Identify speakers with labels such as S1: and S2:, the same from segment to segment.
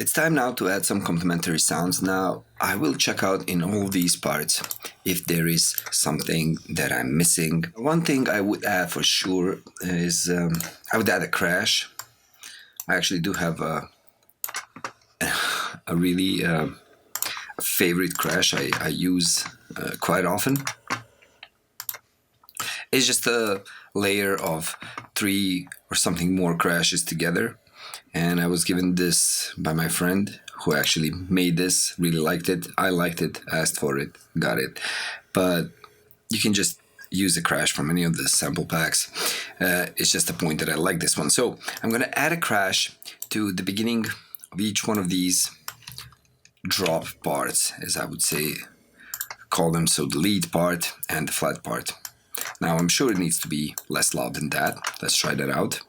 S1: It's time now to add some complementary sounds. Now, I will check out in all these parts if there is something that I'm missing. One thing I would add for sure is I would add a crash. I actually do have a really favorite crash I use quite often. It's just a layer of 3 or something more crashes together. And I was given this by my friend who actually made this, really liked it. I liked it, asked for it, got it. But you can just use a crash from any of the sample packs. It's just the point that I like this one. So I'm going to add a crash to the beginning of each one of these drop parts, as I would say, call them. So the lead part and the flat part. Now I'm sure it needs to be less loud than that. Let's try that out.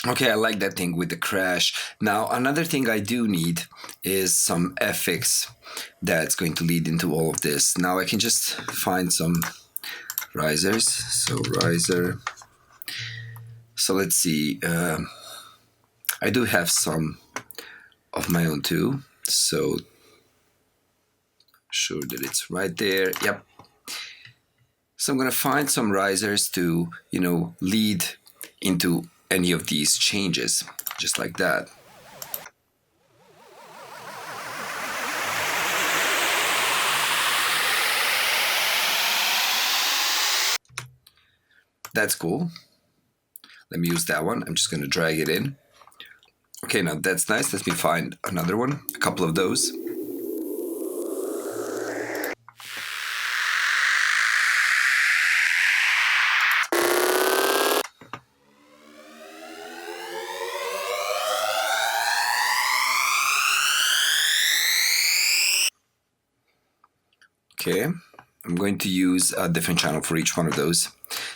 S1: Okay, I like that thing with the crash. Now, another thing I do need is some FX that's going to lead into all of this. Now, I can just find some risers. So, riser. So, let's see. I do have some of my own too. So, sure that it's right there. Yep. So, I'm going to find some risers to, lead into any of these changes, just like that. That's cool. Let me use that one. I'm just going to drag it in. Okay, now that's nice. Let me find another one, a couple of those. Okay, I'm going to use a different channel for each one of those,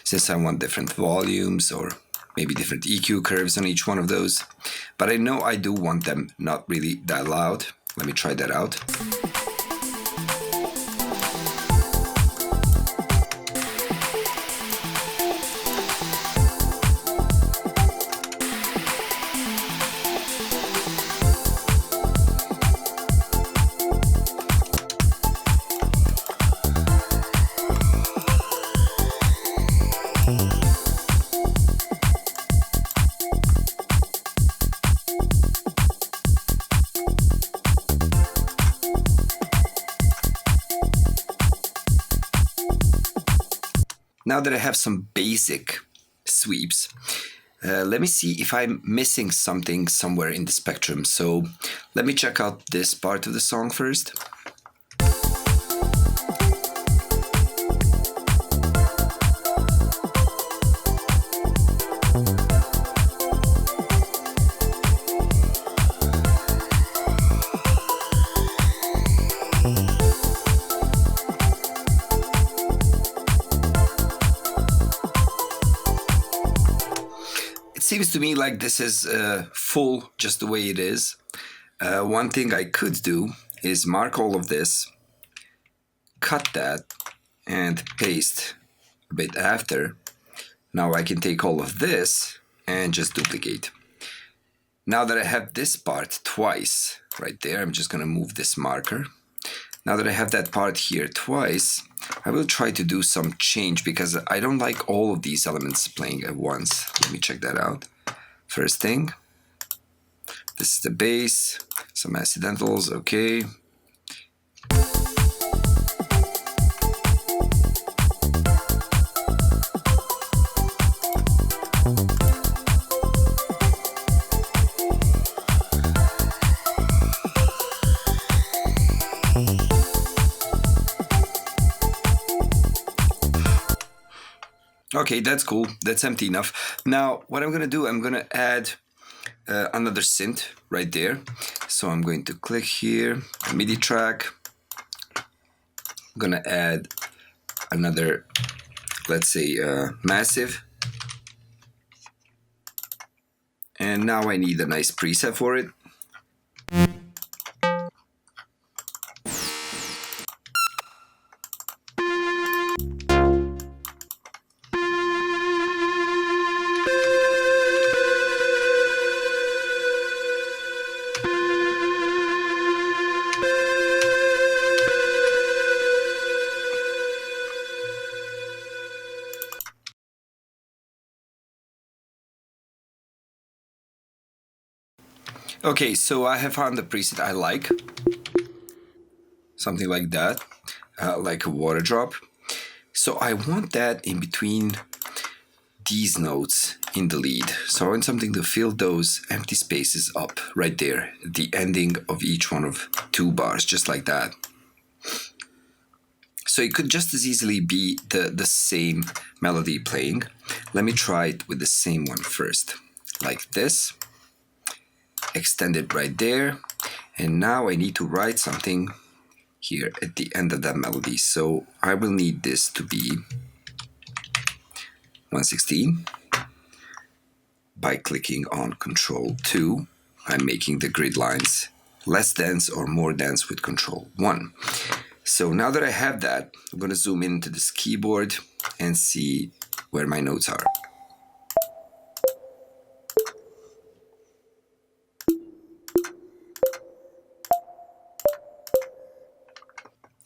S1: since I want different volumes or maybe different EQ curves on each one of those. But I know I do want them not really that loud. Let me try that out. Now that I have some basic sweeps, let me see if I'm missing something somewhere in the spectrum. So let me check out this part of the song first. Seems to me like this is full just the way it is. One thing I could do is mark all of this, cut that, and paste a bit after. Now I can take all of this and just duplicate. Now that I have this part twice right there, I'm just going to move this marker. Now that I have that part here twice, I will try to do some change because I don't like all of these elements playing at once. Let me check that out. First thing, this is the bass, some accidentals, okay. Okay, that's cool. That's empty enough. Now, what I'm going to do, I'm going to add another synth right there. So I'm going to click here, MIDI track. I'm gonna add another, let's say, massive. And now I need a nice preset for it. Okay, so I have found the preset I like. Something like that, like a water drop. So I want that in between these notes in the lead. So I want something to fill those empty spaces up right there, at the ending of each one of 2 bars, just like that. So it could just as easily be the same melody playing. Let me try it with the same one first, like this. Extend it right there. And now I need to write something here at the end of that melody. So I will need this to be 116. By clicking on Control 2, I'm making the grid lines less dense or more dense with Control 1. So now that I have that, I'm going to zoom into this keyboard and see where my notes are.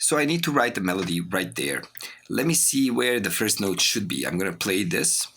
S1: So I need to write the melody right there. Let me see where the first note should be. I'm going to play this.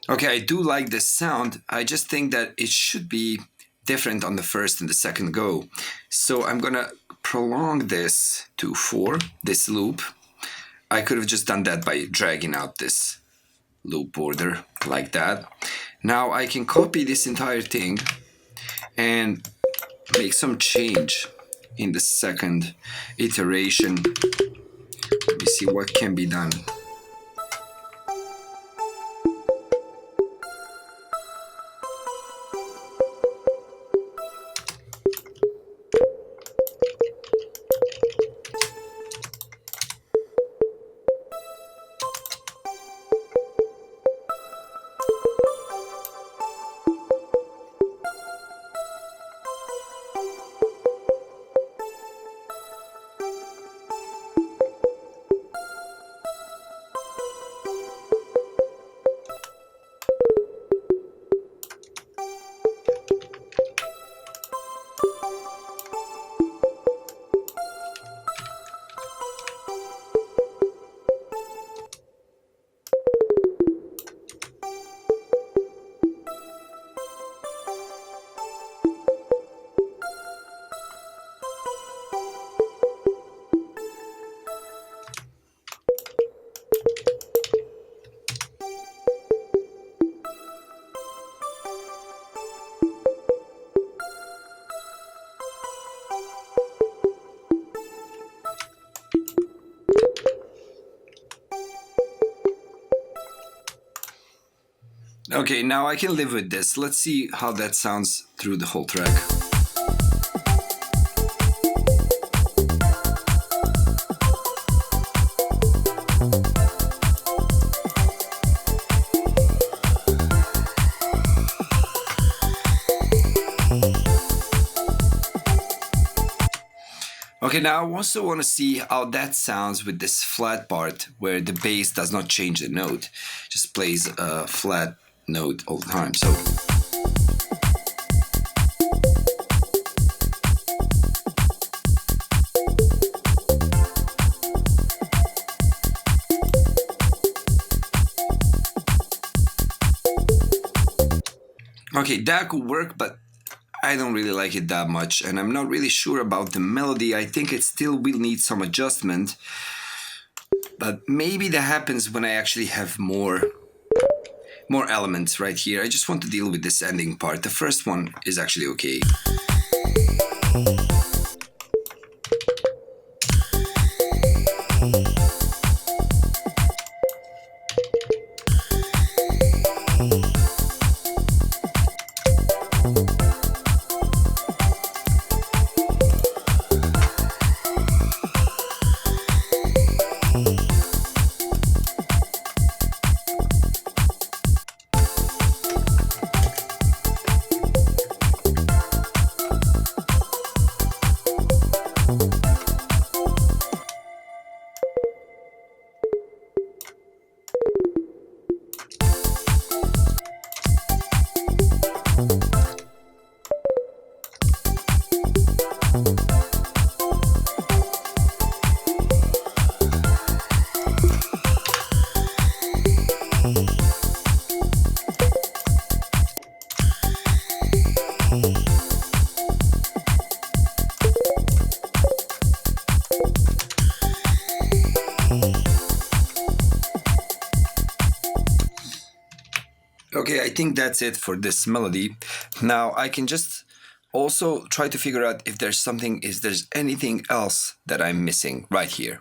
S1: Okay, I do like this sound. I just think that it should be different on the first and the second go. So I'm gonna prolong this to 4, this loop. I could have just done that by dragging out this loop border like that. Now I can copy this entire thing and make some change in the second iteration. Let me see what can be done. Okay, now I can live with this. Let's see how that sounds through the whole track. Okay, now I also want to see how that sounds with this flat part where the bass does not change the note, just plays a flat note all the time. So, okay, that could work, but I don't really like it that much, and I'm not really sure about the melody. I think it still will need some adjustment, but maybe that happens when I actually have more elements right here. I just want to deal with this ending part. The first one is actually okay. Okay, I think that's it for this melody. Now I can just also try to figure out if there's anything else that I'm missing right here.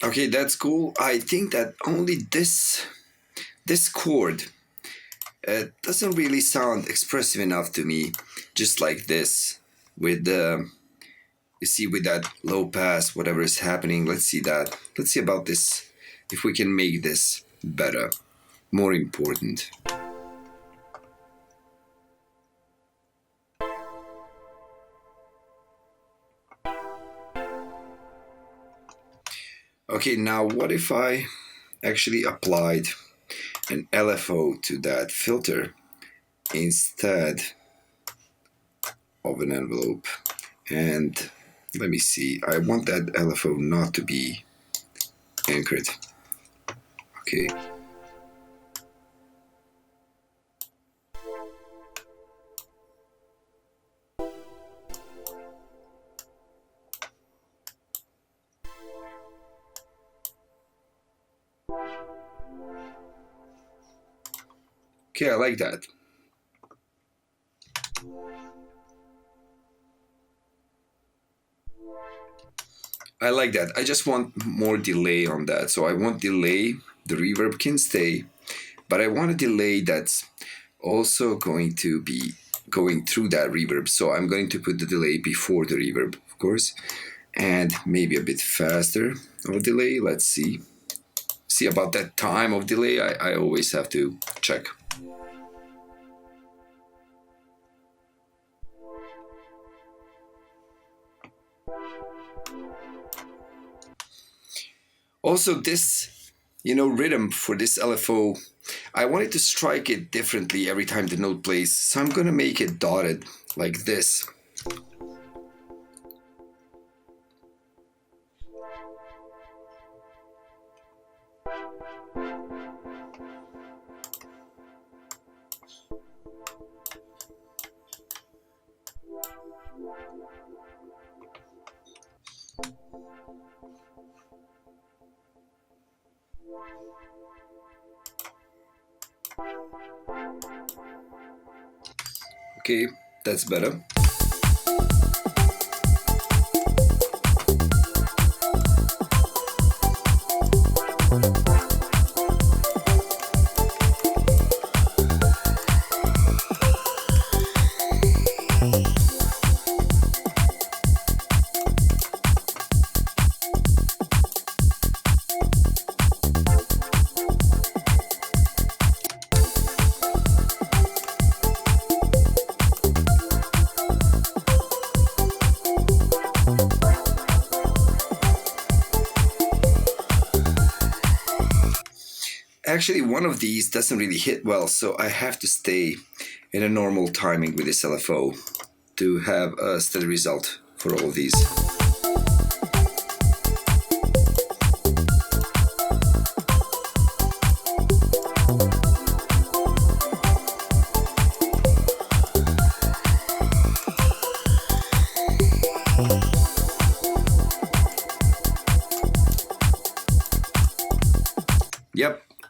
S1: Okay, that's cool. I think that only this chord doesn't really sound expressive enough to me. Just like this, with the you see with that low pass, whatever is happening. Let's see that. Let's see about this. If we can make this better, more important. Okay, now what if I actually applied an LFO to that filter instead of an envelope? And let me see, I want that LFO not to be anchored. Okay. Okay, I like that. I like that. I just want more delay on that. So I want delay. The reverb can stay, but I want a delay that's also going to be going through that reverb. So I'm going to put the delay before the reverb, of course, and maybe a bit faster of delay. Let's see. See about that time of delay. I always have to check. Also, this, rhythm for this LFO, I wanted to strike it differently every time the note plays. So I'm going to make it dotted like this. Okay, that's better. Actually, one of these doesn't really hit well, so I have to stay in a normal timing with this LFO to have a steady result for all of these.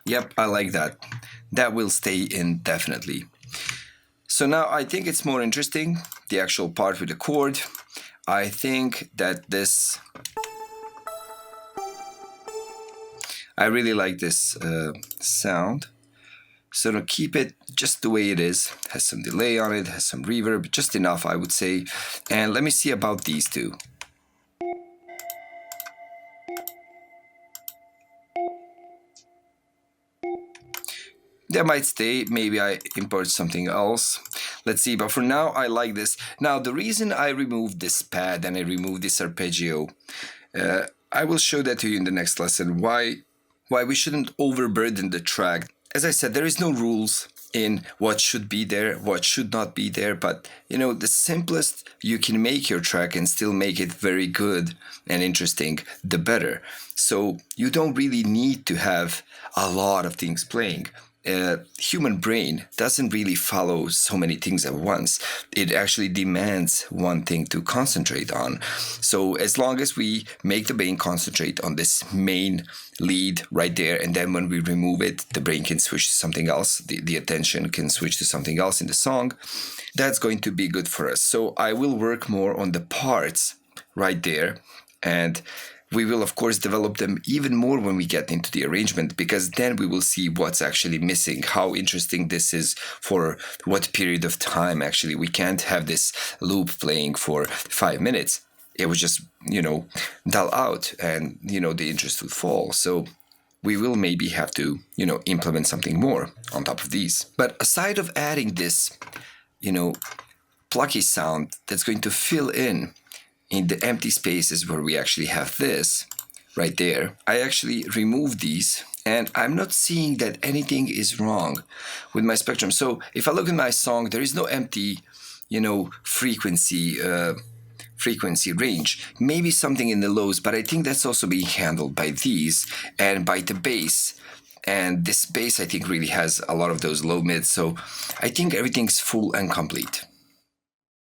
S1: Yep, I like that. That will stay in definitely. So now I think it's more interesting, the actual part with the chord. I think that this, I really like this sound. So to keep it just the way it is, has some delay on it, has some reverb, just enough I would say. And let me see about these two. That might stay, maybe I import something else. Let's see, but for now I like this. Now the reason I removed this pad and I removed this arpeggio, I will show that to you in the next lesson, why we shouldn't overburden the track. As I said, there is no rules in what should be there, what should not be there, but you know, the simplest you can make your track and still make it very good and interesting, the better. So you don't really need to have a lot of things playing. Human brain doesn't really follow so many things at once. It actually demands one thing to concentrate on. So as long as we make the brain concentrate on this main lead right there, and then when we remove it, the brain can switch to something else, the attention can switch to something else in the song, that's going to be good for us. So I will work more on the parts right there, and we will, of course, develop them even more when we get into the arrangement, because then we will see what's actually missing, how interesting this is for what period of time. Actually, we can't have this loop playing for 5 minutes. It would just, dull out, and, the interest would fall. So we will maybe have to, implement something more on top of these. But aside of adding this, plucky sound that's going to fill in the empty spaces where we actually have this right there, I actually remove these, and I'm not seeing that anything is wrong with my spectrum. So if I look at my song, there is no empty, frequency range. Maybe something in the lows, but I think that's also being handled by these and by the bass. And this bass, I think, really has a lot of those low mids. So I think everything's full and complete.